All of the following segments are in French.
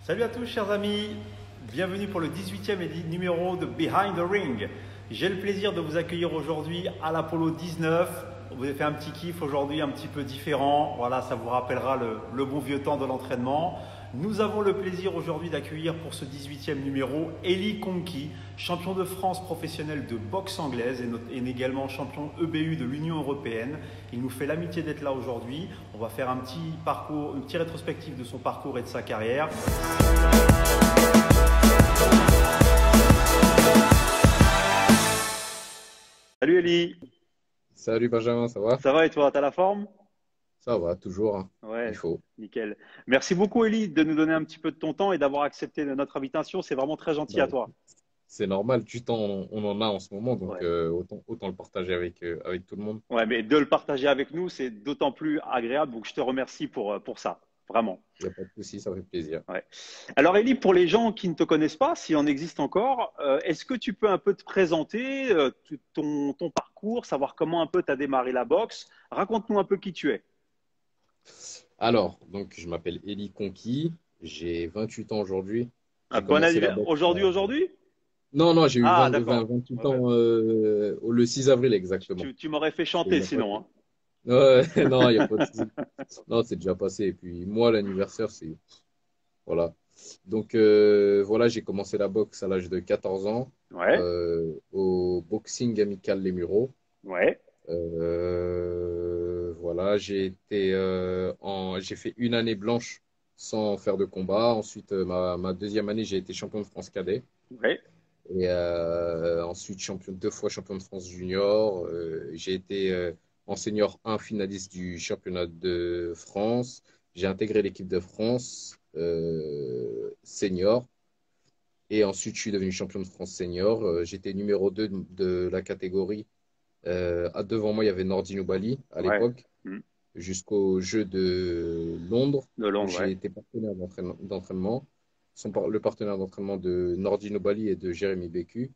Salut à tous chers amis, bienvenue pour le 18e numéro de Behind the Ring. J'ai le plaisir de vous accueillir aujourd'hui à l'Apollo 19. Vous avez fait un petit kiff aujourd'hui, un petit peu différent. Voilà, ça vous rappellera le bon vieux temps de l'entraînement. Nous avons le plaisir aujourd'hui d'accueillir pour ce 18e numéro Eli Konki, champion de France professionnel de boxe anglaise et également champion EBU de l'Union européenne. Il nous fait l'amitié d'être là aujourd'hui. On va faire un petit parcours, une petite rétrospective de son parcours et de sa carrière. Salut Eli. Salut Benjamin, ça va? Ça va et toi, t'as la forme? Ça va, toujours, hein. Il Ouais, faut. nickel. Merci beaucoup Eli de nous donner un petit peu de ton temps et d'avoir accepté notre invitation. C'est vraiment très gentil Bah, à toi. c'est normal, du temps, on en a en ce moment, donc Ouais. autant le partager avec tout le monde. Ouais, mais de le partager avec nous, c'est d'autant plus agréable. Donc, je te remercie pour ça, vraiment. Il n'y a pas de souci, ça fait plaisir. Ouais. Alors, Elie, pour les gens qui ne te connaissent pas, s'il en existe encore, est-ce que tu peux un peu te présenter, ton parcours, savoir comment un peu tu as démarré la boxe? Raconte-nous un peu qui tu es. Alors, donc, je m'appelle Eli Conqui, j'ai 28 ans aujourd'hui. Ah, J'ai bon commencé la anniversaire. boxe. Aujourd'hui? Non, non, j'ai eu Ah, 28 d'accord. Ouais, ans le 6 avril exactement. tu m'aurais fait C'est chanter déjà passé. sinon, hein. Ouais, non, il n'y a pas de souci. Non, c'est déjà passé. Et puis, moi, l'anniversaire, c'est. Voilà. Donc voilà, j'ai commencé la boxe à l'âge de 14 ans Ouais, au Boxing Amical Les Mureaux. ouais, Voilà, j'ai fait une année blanche sans faire de combat. Ensuite, ma deuxième année, j'ai été champion de France cadet. ouais. Et ensuite, deux fois champion de France junior. J'ai été en senior 1 finaliste du championnat de France. J'ai intégré l'équipe de France senior. Et ensuite, je suis devenu champion de France senior. J'étais numéro 2 de la catégorie. Devant moi, il y avait Nordine Bali à Ouais. l'époque, Hmm. jusqu'aux Jeux de Londres, De où Londres, j'ai ouais. été partenaire d'entraînement. Le partenaire d'entraînement de Nordine Bali et de Jérémy Bécu.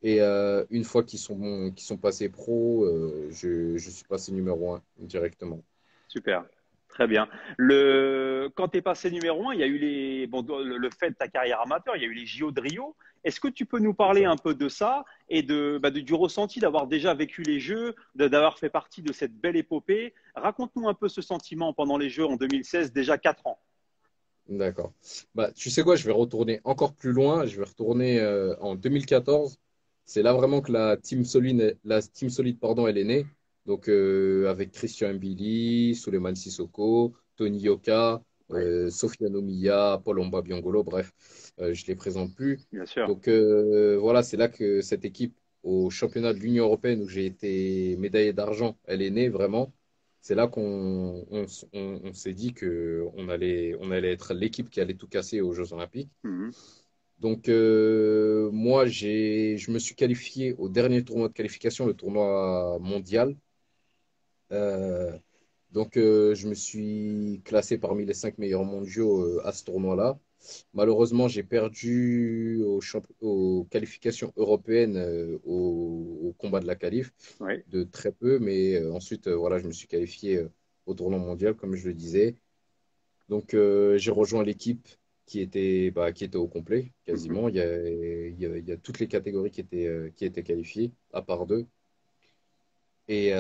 Et une fois qu'ils sont passés pro, je suis passé numéro 1 directement. Super, très bien. Quand tu es passé numéro un, il y a eu le fait de ta carrière amateur, il y a eu les JO de Rio. Est-ce que tu peux nous C'est parler ça. un peu de ça et du ressenti d'avoir déjà vécu les Jeux, d'avoir fait partie de cette belle épopée? Raconte-nous un peu ce sentiment pendant les Jeux en 2016, déjà 4 ans. D'accord. Bah, tu sais quoi, je vais retourner encore plus loin. Je vais retourner en 2014. C'est là vraiment que la team solide, pardon, elle est née. Donc, avec Christian Mbili, Souleymane Sissoko, Tony Yoka, Oui, Sofiane Omiya, Paul Omba Biangolo, bref, je ne les présente plus. bien sûr. Donc, voilà, c'est là que cette équipe, au championnat de l'Union européenne, où j'ai été médaillé d'argent, elle est née vraiment. C'est là qu'on s'est dit on allait être l'équipe qui allait tout casser aux Jeux Olympiques. Mhm. Donc, moi, je me suis qualifié au dernier tournoi de qualification, le tournoi mondial. Euh, donc, je me suis classé parmi les 5 meilleurs mondiaux à ce tournoi-là. Malheureusement, j'ai perdu aux qualifications européennes au combat de la qualif Oui. de très peu, mais ensuite, voilà, je me suis qualifié au tournoi mondial, comme je le disais. Donc, j'ai rejoint l'équipe qui était au complet, Mhm. quasiment. Il y a toutes les catégories qui étaient qualifiées, à part deux. Et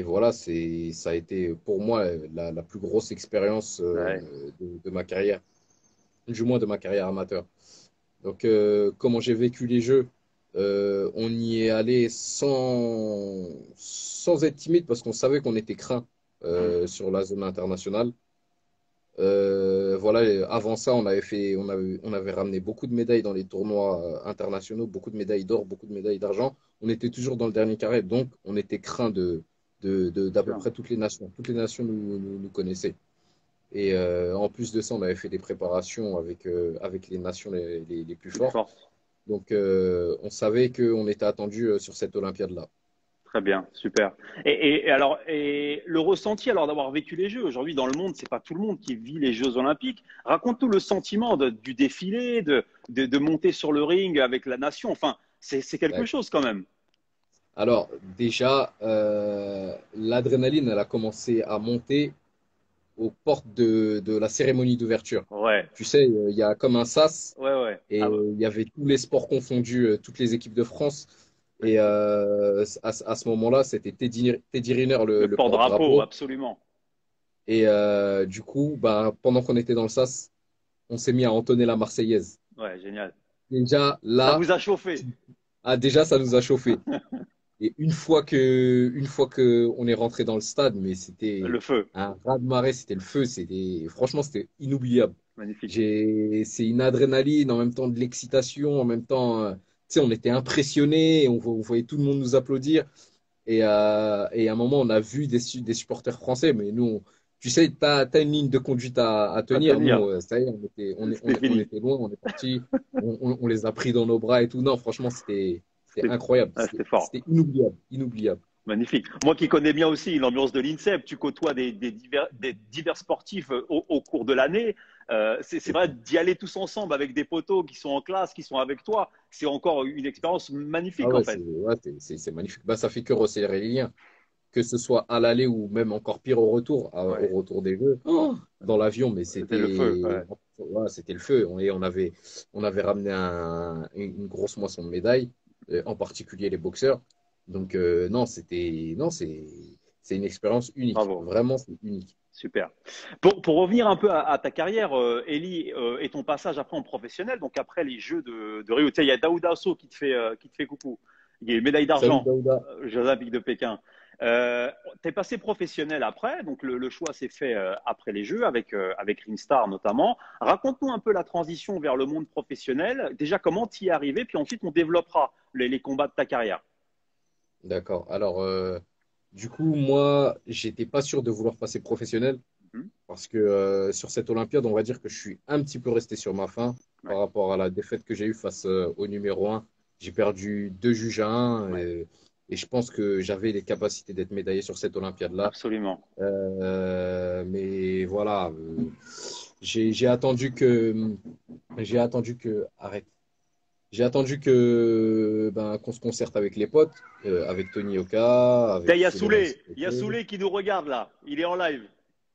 voilà, ça a été pour moi la plus grosse expérience Ouais. de ma carrière, du moins de ma carrière amateur. Donc, comment j'ai vécu les Jeux, on y est allé sans être timide parce qu'on savait qu'on était craint Mhm. sur la zone internationale. Voilà, et avant ça, on avait ramené beaucoup de médailles dans les tournois internationaux, beaucoup de médailles d'or, beaucoup de médailles d'argent. On était toujours dans le dernier carré, donc on était craint Bien d'à peu sûr. près toutes les nations. Toutes les nations nous connaissaient. Et en plus de ça, on avait fait des préparations avec les nations les plus Il est fortes. fort. Donc on savait qu'on était attendu sur cette Olympiade-là. Très bien, super. Et le ressenti alors d'avoir vécu les Jeux aujourd'hui dans le monde, c'est pas tout le monde qui vit les Jeux Olympiques. Raconte-nous le sentiment du défilé, de monter sur le ring avec la nation. Enfin, c'est quelque chose quand même. Alors, déjà, l'adrénaline, elle a commencé à monter aux portes de la cérémonie d'ouverture. Ouais, Tu sais, il y a comme un sas ouais, ouais. et Ah, il y avait tous les sports confondus, toutes les équipes de France. Et à ce moment-là, c'était Teddy Riner, le le porte-drapeau, porte-drapeau. absolument. Et du coup, bah, pendant qu'on était dans le sas, on s'est mis à entonner la Marseillaise. Ouais, génial. Déjà, Ça là, vous a chauffé. déjà, ça nous a chauffé. Et une fois que on est rentré dans le stade, mais c'était Le feu, un raz-de-marée, c'était le feu, franchement, c'était inoubliable. magnifique. C'est une adrénaline, en même temps de l'excitation, en même temps, tu sais, on était impressionnés, on voyait tout le monde nous applaudir. Et à un moment, on a vu des supporters français, mais nous, tu sais, tu as une ligne de conduite à À tenir. Nous, tenir. ça y est, C'était on fini. était loin, on est parti, on les a pris dans nos bras et tout. Non, franchement, c'était C'était incroyable. c'était fort. C'était inoubliable, inoubliable. Magnifique. Moi qui connais bien aussi l'ambiance de l'INSEP, tu côtoies des divers sportifs au cours de l'année. C'est vrai d'y aller tous ensemble avec des potos qui sont en classe, qui sont avec toi. C'est encore une expérience Ah magnifique en ouais, fait. c'est magnifique. Bah, ça fait que resserrer les liens, que ce soit à l'aller ou même encore pire au retour, au Ouais, retour des Jeux. Oh, dans l'avion, mais c'était le feu. Ouais. c'était le feu. On avait ramené une grosse moisson de médailles, en particulier les boxeurs. Donc, non, c'est une expérience unique. Bravo. Vraiment, c'est unique. Super. Pour revenir un peu à ta carrière, Ellie, et ton passage après en professionnel, donc après les Jeux de Rio, tu sais, il y a Daouda Asso qui te fait coucou. Il y a une médaille Salut d'argent Daouda. aux Jeux Olympiques de Pékin. Tu es passé professionnel après, donc le choix s'est fait après les Jeux avec Ringstar notamment. Raconte-nous un peu la transition vers le monde professionnel. Déjà, comment tu y es arrivé, puis ensuite on développera les combats de ta carrière. D'accord. Alors, du coup, moi, j'étais pas sûr de vouloir passer professionnel. Mhm. Parce que sur cette Olympiade, on va dire que je suis un petit peu resté sur ma faim par Ouais, rapport à la défaite que j'ai eue face au numéro un. J'ai perdu deux juges à un ouais, et je pense que j'avais les capacités d'être médaillé sur cette Olympiade-là. absolument. Mais voilà, j'ai attendu que, arrête, j'ai attendu que ben, qu'on se concerte avec les potes, avec Tony Oka, Tiens, avec Souleymane Il y a Sissoko. Souley qui nous regarde là. Il est en live.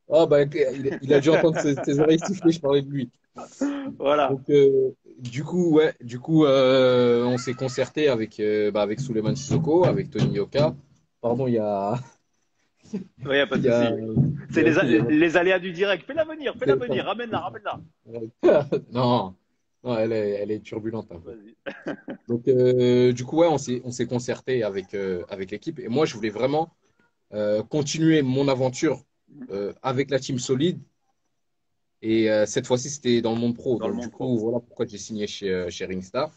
Ah, bah, il a dû entendre ses oreilles siffler, je parlais de lui. Voilà. Donc, du coup, ouais, on s'est concerté avec, avec Souleymane Sissoko, avec Tony Yoka. Pardon, Il n'y a pas il de y a, souci. C'est ok, il y a les aléas du direct. Fais-la venir, ramène-la, ramène-la. non, non, elle est turbulente un peu. Vas-y. Donc, du coup, ouais, on s'est concerté avec, avec l'équipe. Et moi, je voulais vraiment continuer mon aventure avec la team solide. Et cette fois-ci, c'était dans le monde pro. Dans le Donc, du monde pro. coup, voilà pourquoi j'ai signé chez Ringstar.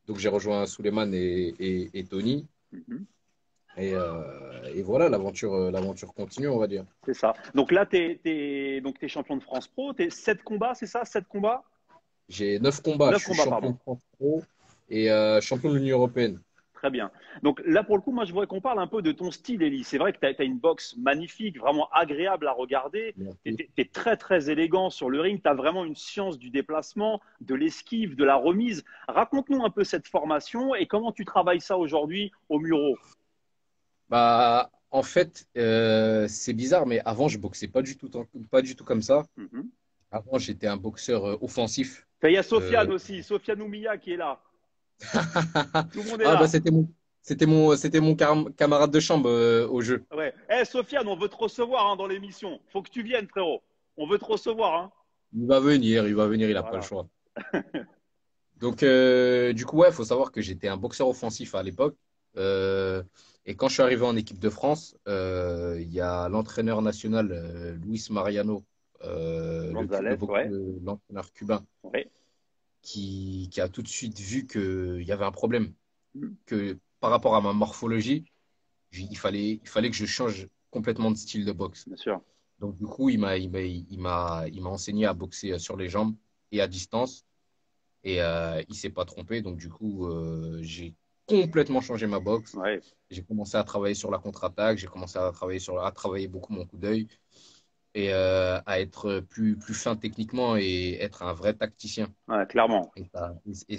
Donc, j'ai rejoint Suleiman et Tony. Mhm. Et voilà, l'aventure continue, on va dire. C'est ça. Donc là, donc t'es champion de France Pro. T'es 7 combats, c'est ça? 7 combats? J'ai 9 combats. Je 9 suis combats, champion pardon. de France Pro et champion de l'Union européenne. Très bien. Donc là, pour le coup, moi, je voudrais qu'on parle un peu de ton style, Elie. C'est vrai que tu as une boxe magnifique, vraiment agréable à regarder. Tu Merci. es, très, très élégant sur le ring. Tu as vraiment une science du déplacement, de l'esquive, de la remise. Raconte-nous un peu cette formation et comment tu travailles ça aujourd'hui au Muro. Bah, en fait, c'est bizarre, mais avant, je boxais pas du tout comme ça. Mhm. Avant, j'étais un boxeur offensif. Il y a Sofiane Euh, aussi, Sofiane Oumia qui est là. Tout le monde est Ah, bah, là. c'était mon camarade de chambre au jeu. Ouais. Sofiane, on veut te recevoir dans l'émission. Faut que tu viennes, frérot. On veut te recevoir. Hein. Il va venir, il n'a pas le Voilà. choix. Donc, du coup, ouais, il faut savoir que j'étais un boxeur offensif à l'époque. Euh, et quand je suis arrivé en équipe de France, il y a l'entraîneur national, Luis Mariano, Gonzalez, ouais. l'entraîneur cubain, Ouais. qui a tout de suite vu qu'il y avait un problème, Mhm. que par rapport à ma morphologie, il fallait que je change complètement de style de boxe. Bien sûr. Donc, du coup, il m'a enseigné à boxer sur les jambes et à distance. Et il s'est pas trompé. Donc, du coup, j'ai complètement changé ma boxe. Ouais. J'ai commencé à travailler sur la contre-attaque. J'ai commencé à travailler beaucoup mon coup d'œil et à être plus fin techniquement et être un vrai tacticien. Ouais, clairement. Et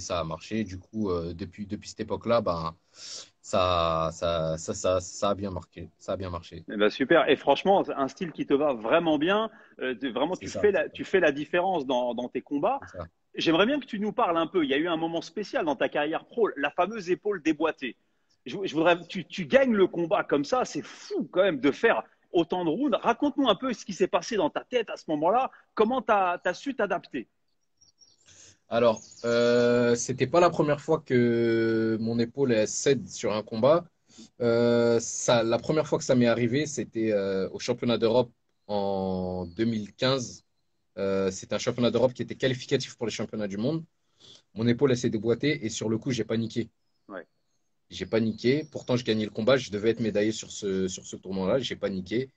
ça a marché. Du coup, depuis cette époque-là, ben, ça a bien marqué, ça a bien marché. Eh ben, super. Et franchement, un style qui te va vraiment bien. Vraiment, C'est ça, tu fais la différence dans tes combats. c'est ça. J'aimerais bien que tu nous parles un peu. Il y a eu un moment spécial dans ta carrière pro, la fameuse épaule déboîtée. Je voudrais, tu gagnes le combat comme ça. C'est fou quand même de faire autant de rounds. Raconte-nous un peu ce qui s'est passé dans ta tête à ce moment-là. Comment tu as su t'adapter? Alors, c'était pas la première fois que mon épaule elle cède sur un combat. La première fois que ça m'est arrivé, c'était au championnat d'Europe en 2015. C'est un championnat d'Europe qui était qualificatif pour les championnats du monde. Mon épaule, elle s'est déboîtée et sur le coup, j'ai paniqué. Ouais, J'ai paniqué. Pourtant, je gagnais le combat. Je devais être médaillé sur ce tournoi-là. J'ai paniqué.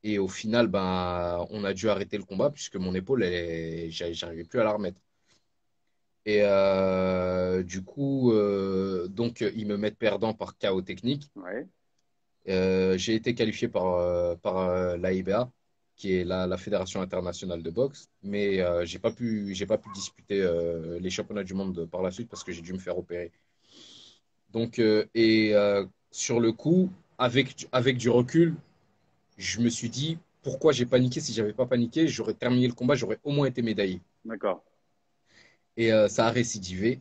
Et au final, ben, on a dû arrêter le combat puisque mon épaule, j'arrivais plus à la remettre. Et du coup, donc, ils me mettent perdant par KO technique. ouais. J'ai été qualifié par l'AIBA, qui est la Fédération internationale de boxe, mais j'ai pas pu disputer les championnats du monde par la suite parce que j'ai dû me faire opérer. Donc, sur le coup, avec du recul, je me suis dit pourquoi j'ai paniqué. Si j'avais pas paniqué, j'aurais terminé le combat, j'aurais au moins été médaillé. D'accord. Et ça a récidivé.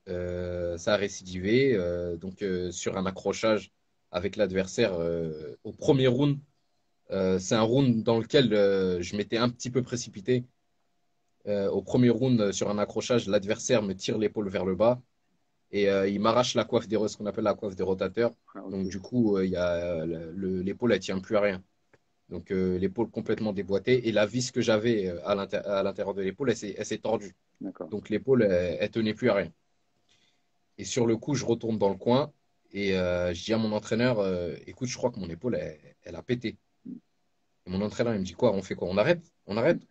Ça a récidivé donc sur un accrochage avec l'adversaire au premier round. C'est un round dans lequel je m'étais un petit peu précipité. Au premier round, sur un accrochage, l'adversaire me tire l'épaule vers le bas et il m'arrache la coiffe ce qu'on appelle la coiffe des rotateurs. Ah, Donc ok. du coup, l'épaule, elle tient plus à rien. Donc l'épaule complètement déboîtée et la vis que j'avais à l'intérieur de l'épaule, elle s'est tordue. D'accord. Donc l'épaule, elle tenait plus à rien. Et sur le coup, je retourne dans le coin et je dis à mon entraîneur, écoute, je crois que mon épaule, elle a pété. Et mon entraîneur, il me dit quoi? On fait quoi? On arrête? On arrête?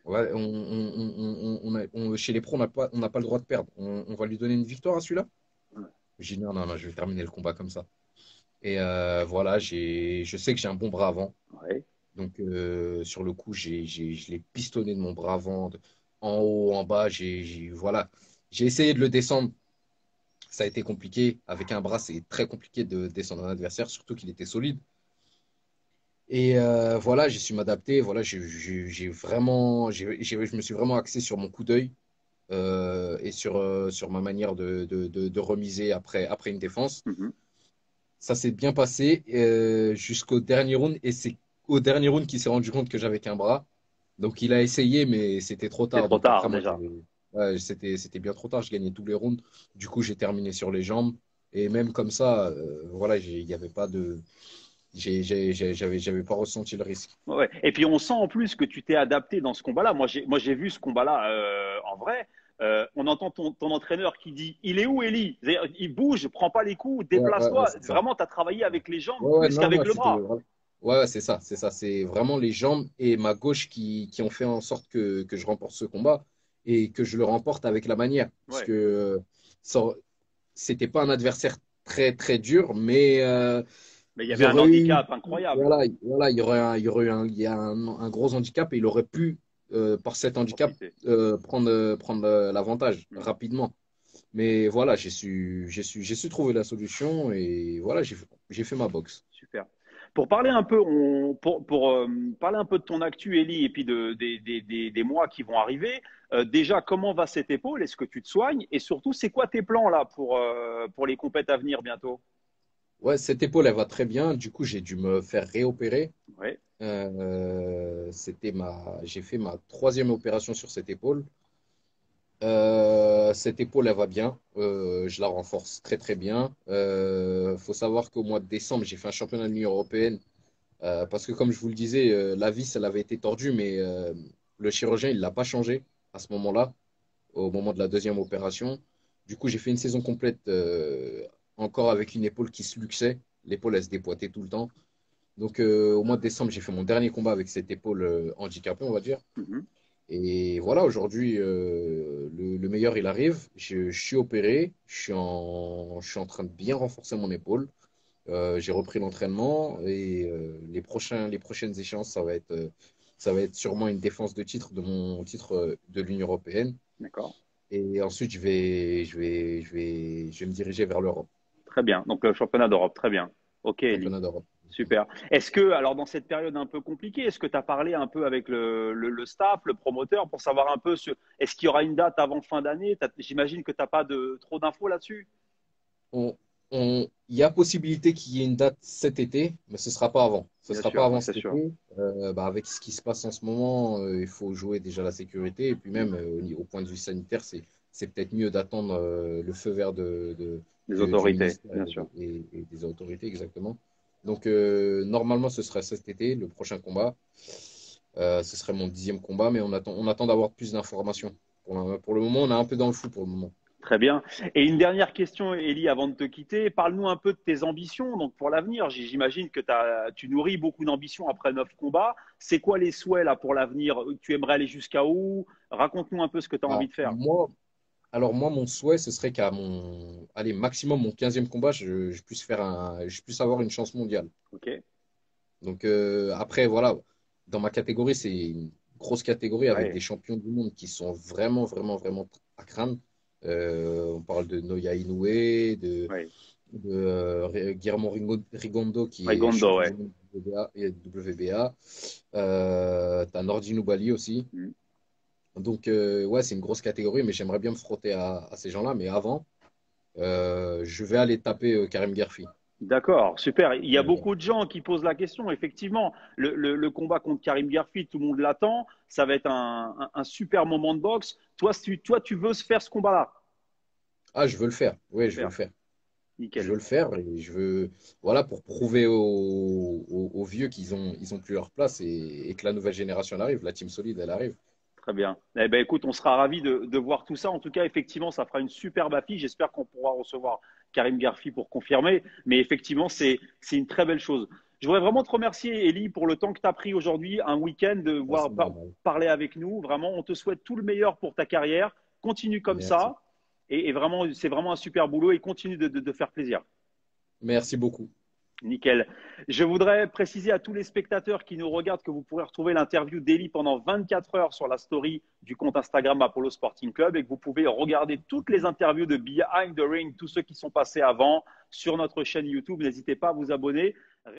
Chez les pros, on n'a pas le droit de perdre. On va lui donner une victoire à celui-là? Ouais. Je dis non, non, non, je vais terminer le combat comme ça. Et voilà, je sais que j'ai un bon bras avant. Ouais. Donc sur le coup, je l'ai pistonné de mon bras avant, en haut, en bas. Voilà. J'ai essayé de le descendre. Ça a été compliqué. Avec un bras, c'est très compliqué de descendre un adversaire, surtout qu'il était solide. Et voilà, j'ai su m'adapter. Voilà, j'ai vraiment, je me suis vraiment axé sur mon coup d'œil et sur ma manière de remiser après une défense. Mhm. Ça s'est bien passé jusqu'au dernier round. Et c'est au dernier round qu'il s'est rendu compte que j'avais qu'un bras. Donc il a essayé, mais c'était trop C'est tard. trop Donc après, tard moi, déjà. ouais, c'était bien trop tard. Je gagnais tous les rounds. Du coup, j'ai terminé sur les jambes. Et même comme ça, voilà, il n'y avait pas de. J'avais pas ressenti le risque. Ouais. Et puis on sent en plus que tu t'es adapté dans ce combat-là. Moi, j'ai vu ce combat-là en vrai. On entend ton entraîneur qui dit il est où Eli? C'est-à-dire, il bouge, prend pas les coups, Ouais, ouais, ouais, déplace-toi. c'est ça. Vraiment, tu as travaillé avec les jambes Ouais, ouais, plus non, qu'avec non, le c'était. bras. Ouais, ouais, c'est ça, c'est ça. C'est vraiment les jambes et ma gauche qui ont fait en sorte que je remporte ce combat et que je le remporte avec la manière. Parce Ouais. que ça- c'était pas un adversaire très, très dur, mais Mais il y il avait y un aurait eu. handicap incroyable. Voilà, voilà, il y aurait eu il y a un gros handicap et il aurait pu, par cet handicap, Profiter. prendre l'avantage Hmm. rapidement. Mais voilà, j'ai su trouver la solution et voilà, j'ai fait ma boxe. Super. Pour parler un peu, parler un peu de ton actu, Eli, et puis des mois qui vont arriver, déjà, comment va cette épaule? Est-ce que tu te soignes? Et surtout, c'est quoi tes plans là pour les compètes à venir bientôt? Ouais, cette épaule, elle va très bien. Du coup, j'ai dû me faire réopérer. Ouais, J'ai fait ma troisième opération sur cette épaule. Cette épaule, elle va bien. Je la renforce très, très bien. Faut savoir qu'au mois de décembre, j'ai fait un championnat de l'Union européenne. Parce que, comme je vous le disais, la vis, elle avait été tordue, mais le chirurgien, il l'a pas changé à ce moment-là, au moment de la deuxième opération. Du coup, j'ai fait une saison complète encore avec une épaule qui se luxait. L'épaule, elle se dépoitait tout le temps. Donc, au mois de décembre, j'ai fait mon dernier combat avec cette épaule handicapée, on va dire. mhm, Et voilà, aujourd'hui, le meilleur, il arrive. Je suis opéré. Je suis en train de bien renforcer mon épaule. J'ai repris l'entraînement et les prochaines échéances, ça va être sûrement une défense de titre de mon titre de l'Union européenne. d'accord. Et ensuite, je vais me diriger vers l'Europe. Très bien. Donc, le championnat d'Europe, très bien. Ok, Eli. championnat d'Europe. Super. Est-ce que, alors dans cette période un peu compliquée, est-ce que tu as parlé un peu avec le staff, le promoteur, pour savoir un peu est-ce qu'il y aura une date avant fin d'année? J'imagine que tu n'as pas trop d'infos là-dessus. On, il y a possibilité qu'il y ait une date cet été, mais ce sera pas avant. Ce Bien sera pas sûr, ouais, avant c'est cet sûr. été. Bah, avec ce qui se passe en ce moment, il faut jouer déjà la sécurité. Et puis même au point de vue sanitaire, c'est peut-être mieux d'attendre le feu vert Les du autorités, ministère bien sûr. et des autorités, exactement. Donc normalement, ce sera cet été, le prochain combat. Ce serait mon 10e combat, mais on attend d'avoir plus d'informations. Pour le moment, on est un peu dans le flou pour le moment. Très bien. Et une dernière question, Elie, avant de te quitter. Parle-nous un peu de tes ambitions donc pour l'avenir. J'imagine que tu nourris beaucoup d'ambitions après 9 combats. C'est quoi les souhaits là pour l'avenir? Tu aimerais aller jusqu'à où? Raconte-nous un peu ce que tu as envie Alors, de faire. moi, mon souhait, ce serait qu'à allez, maximum mon 15e combat, je puisse avoir une chance mondiale. Ok. Donc après, voilà, dans ma catégorie, c'est une grosse catégorie avec des Ouais. champions du monde qui sont vraiment, vraiment, vraiment à craindre. On parle de Noya Inoue, Ouais. Guillermo Rigondo qui est Taekwondo, champion du ouais. monde WBA et WBA. T'as Nordine Oubaly aussi. Mm. Donc ouais, c'est une grosse catégorie, mais j'aimerais bien me frotter à ces gens-là. Mais avant, je vais aller taper Karim Guerfi. D'accord, super. Il y a Voilà. beaucoup de gens qui posent la question. Effectivement, le combat contre Karim Guerfi, tout le monde l'attend. Ça va être un super moment de boxe. Toi, tu veux se faire ce combat-là. Ah, je veux le faire. Oui, je veux Super, le faire. Je veux nickel. le faire et je veux, voilà, pour prouver aux vieux ils ont plus leur place et que la nouvelle génération elle arrive, la team solide, elle arrive. Très bien. Eh ben, écoute, on sera ravis de voir tout ça. En tout cas, effectivement, ça fera une superbe affiche. J'espère qu'on pourra recevoir Karim Garfi pour confirmer. Mais effectivement, c'est une très belle chose. Je voudrais vraiment te remercier, Elie, pour le temps que tu as pris aujourd'hui, un week-end, de Bah, c'est voir normal. parler avec nous. Vraiment, on te souhaite tout le meilleur pour ta carrière. Continue comme Merci. ça. Et vraiment, c'est vraiment un super boulot et continue de faire plaisir. Merci beaucoup. Nickel. Je voudrais préciser à tous les spectateurs qui nous regardent que vous pourrez retrouver l'interview d'Eli pendant 24 heures sur la story du compte Instagram Apollo Sporting Club et que vous pouvez regarder toutes les interviews de Behind the Ring, tous ceux qui sont passés avant sur notre chaîne YouTube. N'hésitez pas à vous abonner.